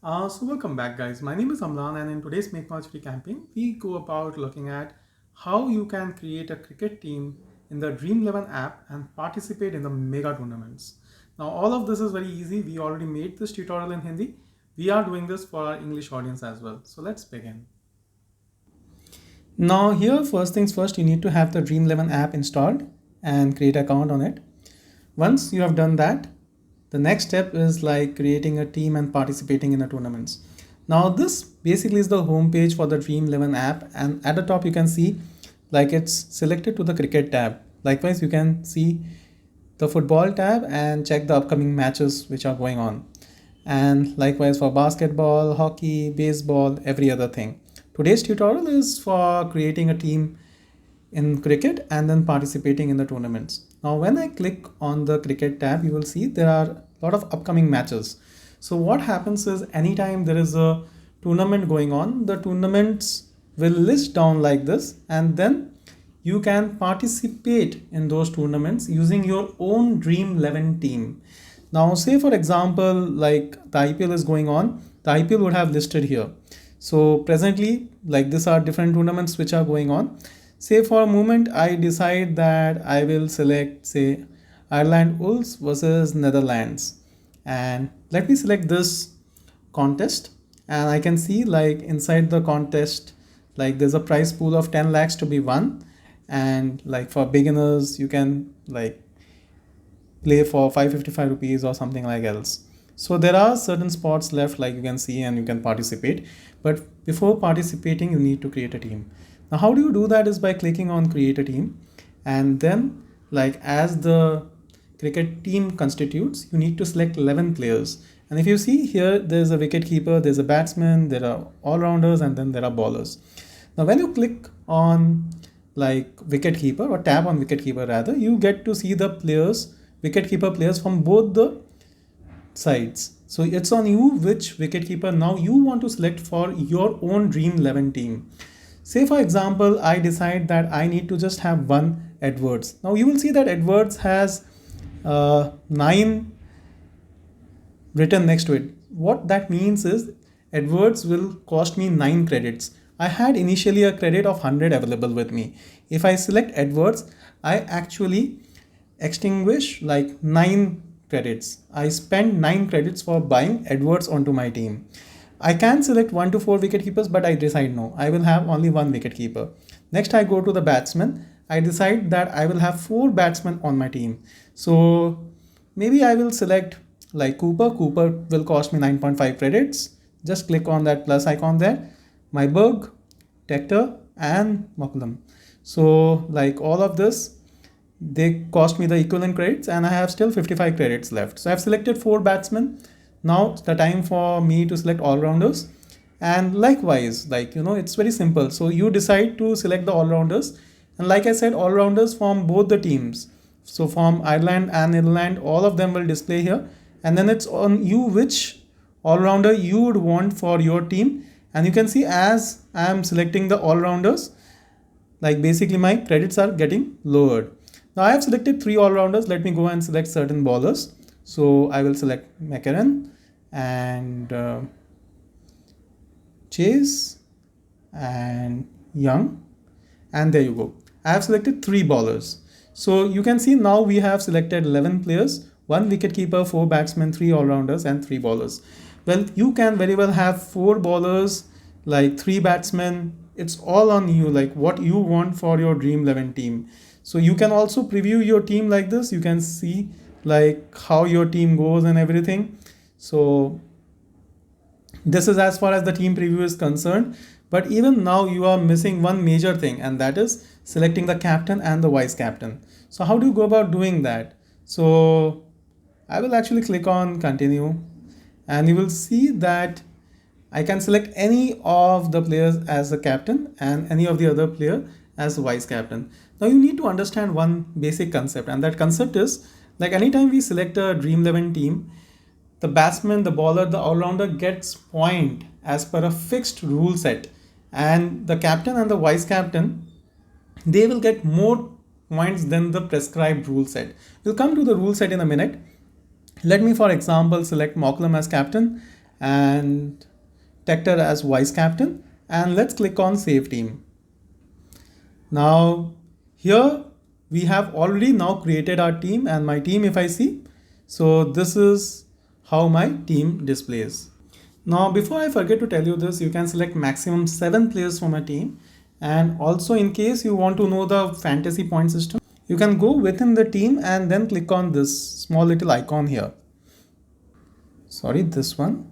So welcome back guys, my name is Amlan and in today's Make Match Free campaign, we go about looking at how you can create a cricket team in the dream11 app and participate in the mega tournaments. Now all of this is very easy, we already made this tutorial in Hindi, we are doing this for our English audience as well. So let's begin. Now here first things first, you need to have the dream11 app installed and create an account on it. Once you have done that, the next step is like creating a team and participating in the tournaments. Now this basically is the home page for the dream11 app, and at the top you can see like it's selected to the cricket tab. Likewise you can see the football tab and check the upcoming matches which are going on, and likewise for basketball, hockey, baseball, every other thing. Today's tutorial is for creating a team in cricket and then participating in the tournaments. Now when I click on the cricket tab, you will see there are a lot of upcoming matches. So what happens is anytime there is a tournament going on, the tournaments will list down like this, and then you can participate in those tournaments using your own dream11 team. Now say for example, like the IPL is going on, the IPL would have listed here. So presently, like these are different tournaments which are going on. Say for a moment I decide that I will select, say, Ireland Wolves versus Netherlands, and let me select this contest, and I can see like inside the contest like there's a prize pool of 10 lakhs to be won, and like for beginners you can like play for 555 rupees or something like else. So there are certain spots left, like you can see, and you can participate, but before participating you need to create a team. Now how do you do that is by clicking on create a team, and then like as the cricket team constitutes, you need to select 11 players. And if you see here, there's a wicket keeper, there's a batsman, there are all-rounders, and then there are bowlers. Now when you click on like wicket keeper, or tap on wicket keeper rather, you get to see the players, wicket keeper players from both the sides. So it's on you which wicket keeper now you want to select for your own dream11 team. Say for example, I decide that I need to just have one Edwards. Now you will see that Edwards has 9 written next to it. What that means is Edwards will cost me 9 credits. I had initially a credit of 100 available with me. If I select Edwards, I actually extinguish like 9 credits. I spend 9 credits for buying Edwards onto my team. I can select 1 to 4 wicket keepers, but I decide no, I will have only 1 wicket keeper. Next I go to the batsman. I decide that I will have 4 batsmen on my team. So maybe I will select like Cooper. Cooper will cost me 9.5 credits. Just click on that plus icon there. Myberg, Tector and McCullum. So like all of this, they cost me the equivalent credits, and I have still 55 credits left. So I've selected 4 batsmen. Now it's the time for me to select all-rounders, and likewise, like it's very simple. So you decide to select the all-rounders, and like I said, all-rounders from both the teams. So from Ireland and Netherlands, all of them will display here, and then it's on you which all-rounder you would want for your team. And you can see as I am selecting the all-rounders, like basically my credits are getting lowered. Now I have selected 3 all-rounders. Let me go and select certain bowlers. So I will select McCarron and Chase and Young, and there you go. I have selected 3 bowlers. So you can see now we have selected 11 players, 1 wicket keeper, 4 batsmen, 3 all-rounders and 3 bowlers. Well, you can very well have 4 bowlers, like 3 batsmen. It's all on you, like what you want for your dream11 team. So you can also preview your team like this. You can see like how your team goes and everything. So this is as far as the team preview is concerned. But even now you are missing one major thing, and that is selecting the captain and the vice captain. So how do you go about doing that? So I will actually click on continue, and you will see that I can select any of the players as the captain and any of the other player as the vice captain. Now you need to understand one basic concept, and that concept is like anytime we select a dream11 team, the batsman, the bowler, the all-rounder gets point as per a fixed rule set, and the captain and the vice captain, they will get more points than the prescribed rule set. We'll come to the rule set in a minute. Let me for example select McCullum as captain, and Tector as vice captain, and let's click on save team. Now here we have already now created our team, and my team, if I see, so this is how my team displays. Now before I forget to tell you this, you can select maximum 7 players from a team, and also in case you want to know the fantasy point system, you can go within the team and then click on this small little icon here. Sorry, this one.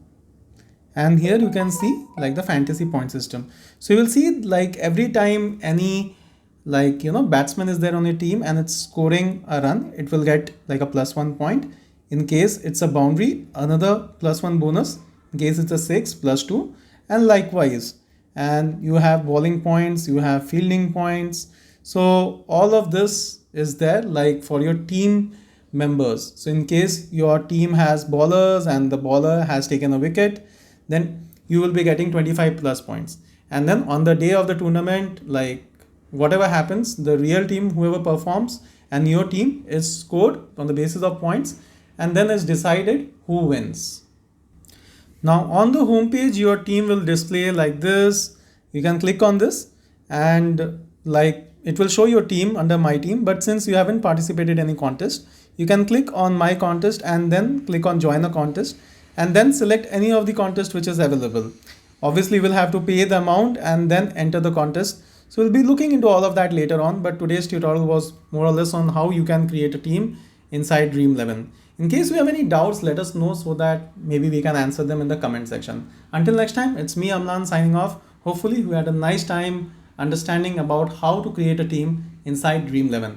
And here you can see like the fantasy point system. So you will see like every time any batsman is there on your team and it's scoring a run, it will get like a +1 point. In case it's a boundary, another +1 bonus. In case it's a 6, +2, and likewise. And you have bowling points, you have fielding points. So all of this is there like for your team members. So in case your team has bowlers and the bowler has taken a wicket, then you will be getting 25 plus points. And then on the day of the tournament, like whatever happens, the real team, whoever performs, and your team is scored on the basis of points, and then is decided who wins. Now on the home page, your team will display like this. You can click on this and like it will show your team under my team, but since you haven't participated in any contest, you can click on my contest and then click on join a contest and then select any of the contest which is available. Obviously we'll have to pay the amount and then enter the contest. So we'll be looking into all of that later on, but today's tutorial was more or less on how you can create a team inside dream11. In case you have any doubts, let us know so that maybe we can answer them in the comment section. Until next time, it's me Amlan signing off. Hopefully we had a nice time understanding about how to create a team inside dream11.